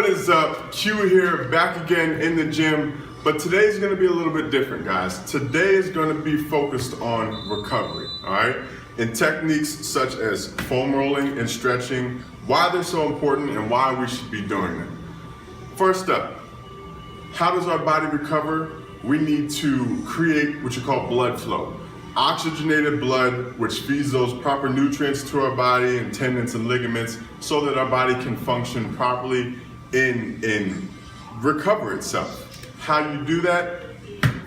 What is up? Q here, back again in the gym, but today's gonna be a little bit different, guys. Today is gonna be focused on recovery, all right? And techniques such as foam rolling and stretching, why they're so important and why we should be doing them. First up, how does our body recover? We need to create what you call blood flow. Oxygenated blood, which feeds those proper nutrients to our body and tendons and ligaments so that our body can function properly and recover itself. How do you do that?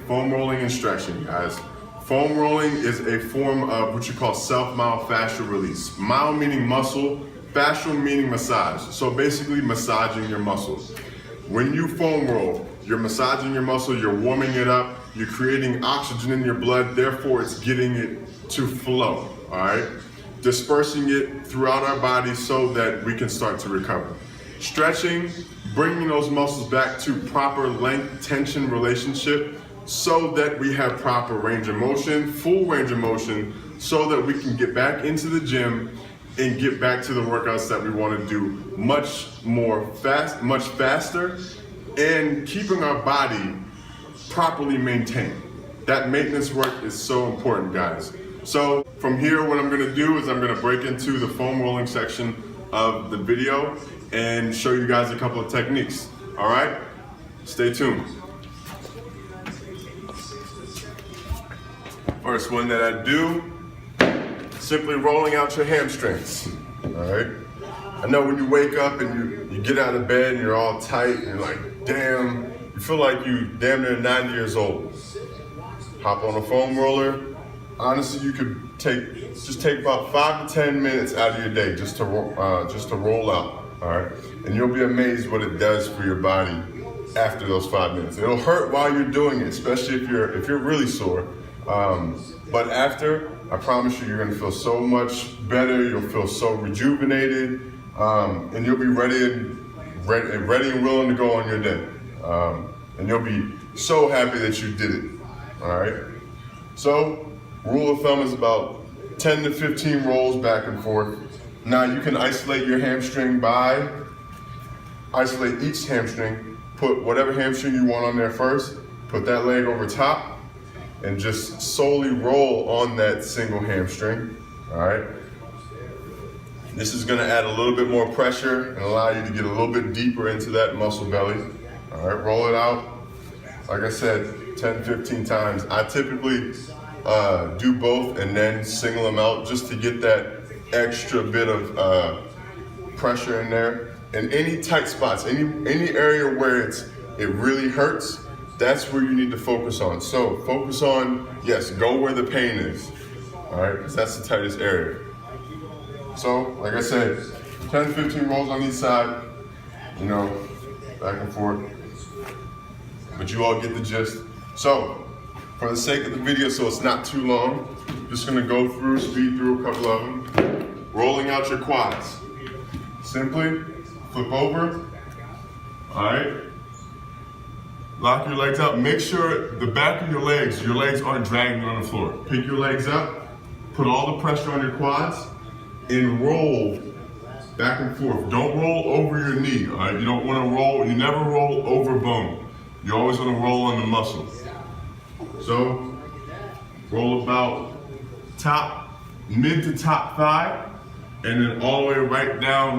Foam rolling and stretching, guys. Foam rolling is a form of what you call self-myofascial release. Myo meaning muscle, fascial meaning massage. So basically massaging your muscles. When you foam roll, you're massaging your muscle, you're warming it up, you're creating oxygen in your blood, therefore it's getting it to flow, all right? Dispersing it throughout our body so that we can start to recover. Stretching, bringing those muscles back to proper length tension relationship so that we have proper range of motion, full range of motion, so that we can get back into the gym and get back to the workouts that we want to do much faster, and keeping our body properly maintained. That maintenance work is so important, guys. So from here, what I'm gonna do is I'm gonna break into the foam rolling section of the video and show you guys a couple of techniques, all right? Stay tuned. First one that I do, simply rolling out your hamstrings, all right? I know when you wake up and you get out of bed and you're all tight and you're like, damn, you feel like you damn near 90 years old. Hop on a foam roller. Honestly, you could just take about 5 to 10 minutes out of your day just to roll out, all right? And you'll be amazed what it does for your body after those 5 minutes. It'll hurt while you're doing it, especially if you're really sore. But after, I promise you, you're gonna feel so much better. You'll feel so rejuvenated, and you'll be ready and willing to go on your day. And you'll be so happy that you did it, all right? So, rule of thumb is about 10 to 15 rolls back and forth. Now you can isolate your hamstring by, isolate each hamstring, put whatever hamstring you want on there first, put that leg over top, and just solely roll on that single hamstring, all right? This is gonna add a little bit more pressure and allow you to get a little bit deeper into that muscle belly. All right, roll it out. Like I said, 10, 15 times. I typically do both and then single them out just to get that extra bit of pressure in there. And any tight spots, any area where it really hurts, that's where you need to focus on. So focus on, yes, go where the pain is, all right, because that's the tightest area. So, like I said, 10, 15 rolls on each side, you know, back and forth. But you all get the gist. So, for the sake of the video, so it's not too long, I'm just gonna speed through a couple of them. Rolling out your quads. Simply flip over, all right? Lock your legs out. Make sure the back of your legs aren't dragging on the floor. Pick your legs up, put all the pressure on your quads, and roll back and forth. Don't roll over your knee, all right? You don't wanna roll, you never roll over bone. You always wanna roll on the muscle. So, roll about mid to top thigh, and then all the way right down,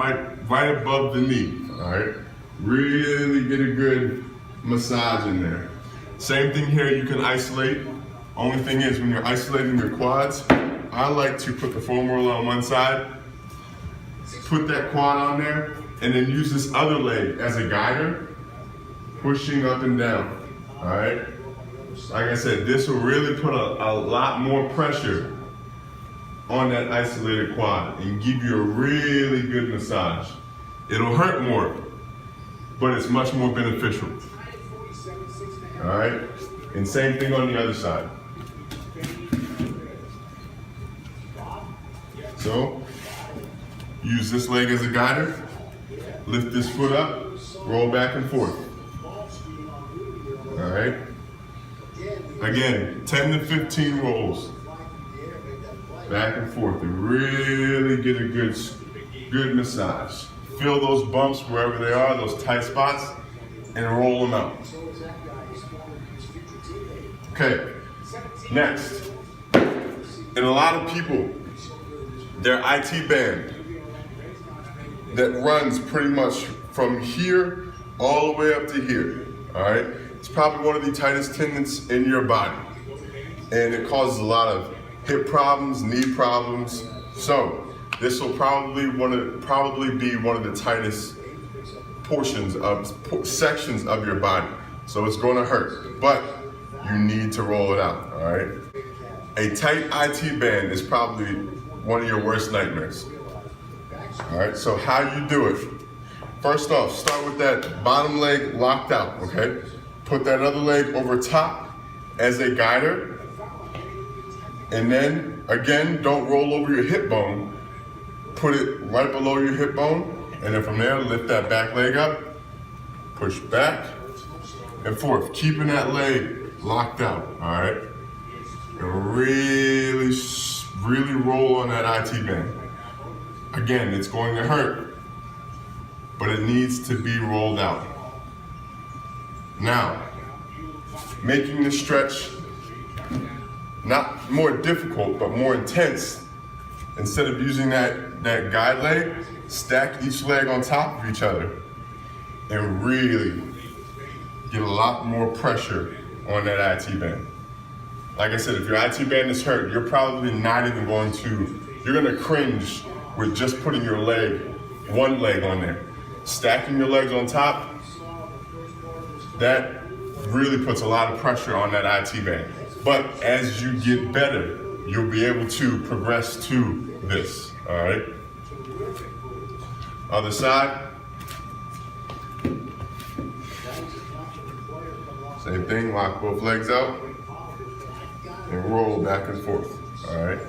right above the knee, all right? Really get a good massage in there. Same thing here, you can isolate. Only thing is, when you're isolating your quads, I like to put the foam roller on one side, put that quad on there, and then use this other leg as a guider, pushing up and down, all right? Like I said, this will really put a lot more pressure on that isolated quad and give you a really good massage. It'll hurt more, but it's much more beneficial, all right? And same thing on the other side. So, use this leg as a guider, lift this foot up, roll back and forth. All right? Again, 10 to 15 rolls. Back and forth to really get a good massage. feel those bumps wherever they are, those tight spots, and roll them out. Okay, next. And a lot of people, their IT band that runs pretty much from here all the way up to here, all right? It's probably one of the tightest tendons in your body. And it causes a lot of hip problems, knee problems. So this will probably be one of the tightest sections of your body. So it's going to hurt, but you need to roll it out, all right? A tight IT band is probably one of your worst nightmares. All right, so how you do it. First off, start with that bottom leg locked out, okay? Put that other leg over top as a guider. And then, again, don't roll over your hip bone. Put it right below your hip bone. And then from there, lift that back leg up. Push back and forth, keeping that leg locked out, all right? And really roll on that IT band. Again, it's going to hurt, but it needs to be rolled out. Now, making the stretch not more difficult, but more intense, instead of using that guide leg, stack each leg on top of each other and really get a lot more pressure on that IT band. Like I said, if your IT band is hurt, you're probably not even you're gonna cringe with just putting your one leg on there. Stacking your legs on top, that really puts a lot of pressure on that IT band. But as you get better, you'll be able to progress to this, all right? Other side. Same thing, lock both legs out and roll back and forth, all right?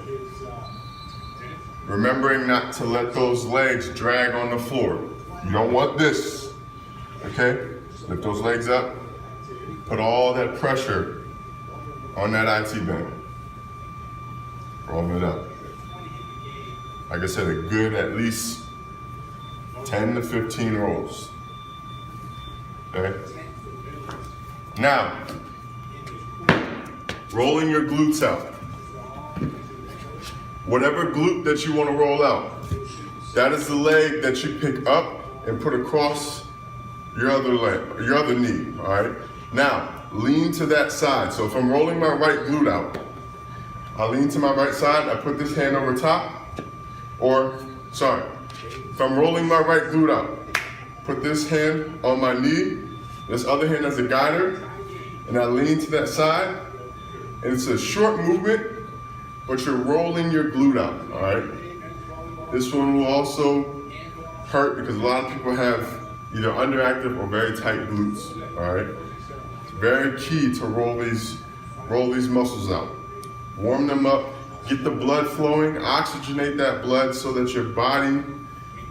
Remembering not to let those legs drag on the floor. You don't want this, okay? Lift those legs up, put all that pressure on that IT band. Roll it up. Like I said, a good at least 10 to 15 rolls, okay? Now, rolling your glutes out. Whatever glute that you want to roll out, that is the leg that you pick up and put across your other knee, all right? Now, lean to that side. So if I'm rolling my right glute out, I lean to my right side, I put this hand over top, if I'm rolling my right glute out, put this hand on my knee, this other hand as a guider, and I lean to that side, and it's a short movement, but you're rolling your glute out, all right? This one will also hurt because a lot of people have either underactive or very tight glutes, all right? It's very key to roll these muscles out. Warm them up, get the blood flowing, oxygenate that blood so that your body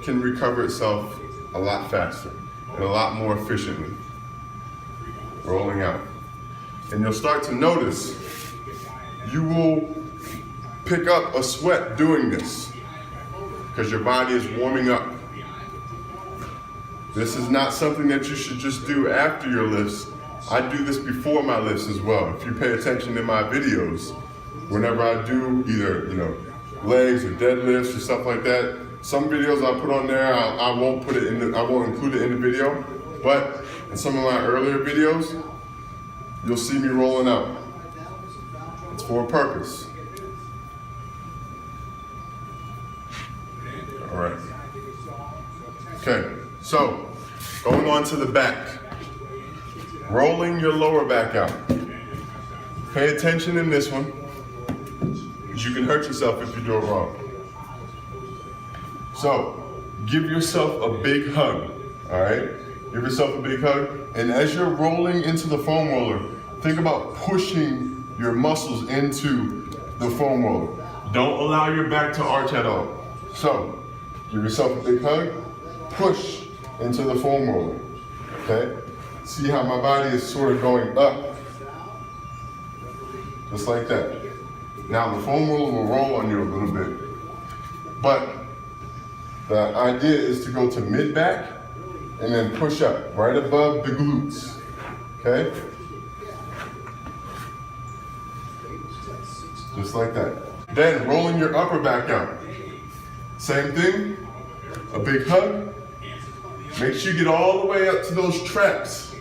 can recover itself a lot faster and a lot more efficiently. Rolling out. And you'll start to notice you will pick up a sweat doing this because your body is warming up. This is not something that you should just do after your lifts. I do this before my lifts as well. If you pay attention in my videos, whenever I do either legs or deadlifts or stuff like that, some videos I put on there, I won't include it in the video, but in some of my earlier videos, you'll see me rolling out. It's for a purpose. All right. Okay, so going on to the back. Rolling your lower back out. Pay attention in this one, because you can hurt yourself if you do it wrong. So, give yourself a big hug, all right? Give yourself a big hug, and as you're rolling into the foam roller, think about pushing your muscles into the foam roller. Don't allow your back to arch at all. So, give yourself a big hug, push into the foam roller, okay? See how my body is sort of going up, just like that. Now the foam roller will roll on you a little bit, but The idea is to go to mid-back and then push up right above the glutes, okay? Just like that. Then rolling your upper back out. Same thing, a big hug. Make sure you get all the way up to those traps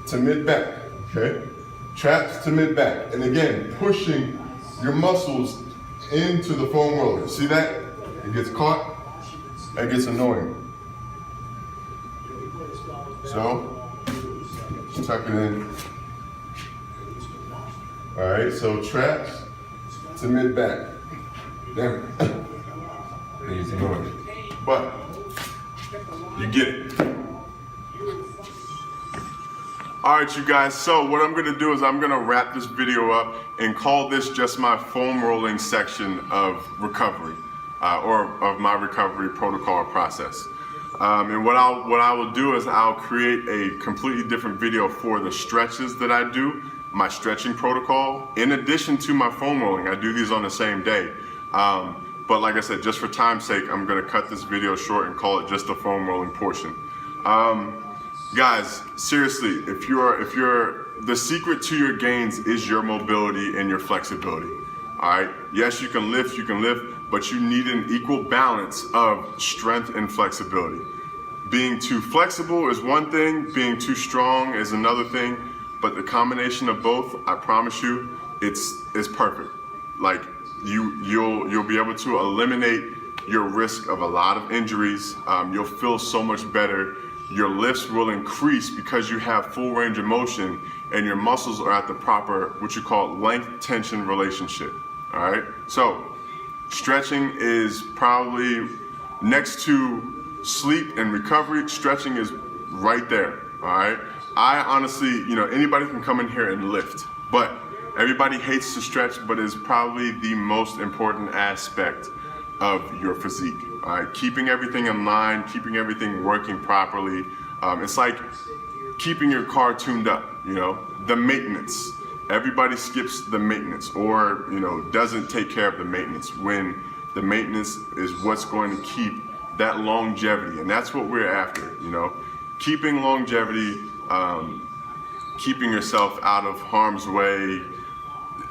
to mid-back, okay? Traps to mid-back. And again, pushing your muscles into the foam roller. See that? It gets caught, that gets annoying. So, just tuck it in. All right, so traps to mid-back. Damn it. It's annoying. But, you get it. All right, you guys, so what I'm gonna do is I'm gonna wrap this video up and call this just my foam rolling section of recovery, or of my recovery protocol or process. And what I will do is I'll create a completely different video for the stretches that I do, my stretching protocol, in addition to my foam rolling. I do these on the same day. But like I said, just for time's sake, I'm gonna cut this video short and call it just the foam rolling portion. Guys, seriously, if you're, the secret to your gains is your mobility and your flexibility. All right, yes, you can lift, but you need an equal balance of strength and flexibility. Being too flexible is one thing, being too strong is another thing, but the combination of both, I promise you, it's perfect. Like, you'll be able to eliminate your risk of a lot of injuries. You'll feel so much better. Your lifts will increase because you have full range of motion and your muscles are at the proper, what you call length tension relationship. All right, so stretching is probably next to sleep and recovery. Stretching is right there. All right, I honestly, anybody can come in here and lift, but everybody hates to stretch, but it's probably the most important aspect of your physique. All right, keeping everything in line, keeping everything working properly. It's like keeping your car tuned up, the maintenance. Everybody skips the maintenance or, doesn't take care of the maintenance when the maintenance is what's going to keep that longevity. And that's what we're after, keeping longevity, keeping yourself out of harm's way,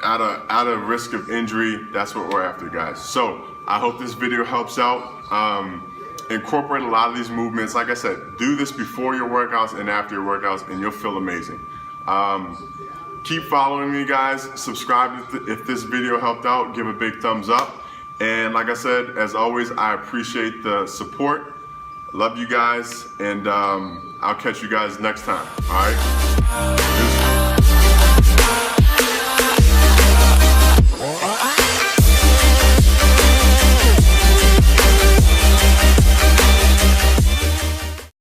out of risk of injury. That's what we're after, guys. So I hope this video helps out. Incorporate a lot of these movements. Like I said, do this before your workouts and after your workouts and you'll feel amazing. Keep following me, guys. Subscribe if this video helped out. Give a big thumbs up. And like I said, as always, I appreciate the support. Love you guys, and I'll catch you guys next time. All right?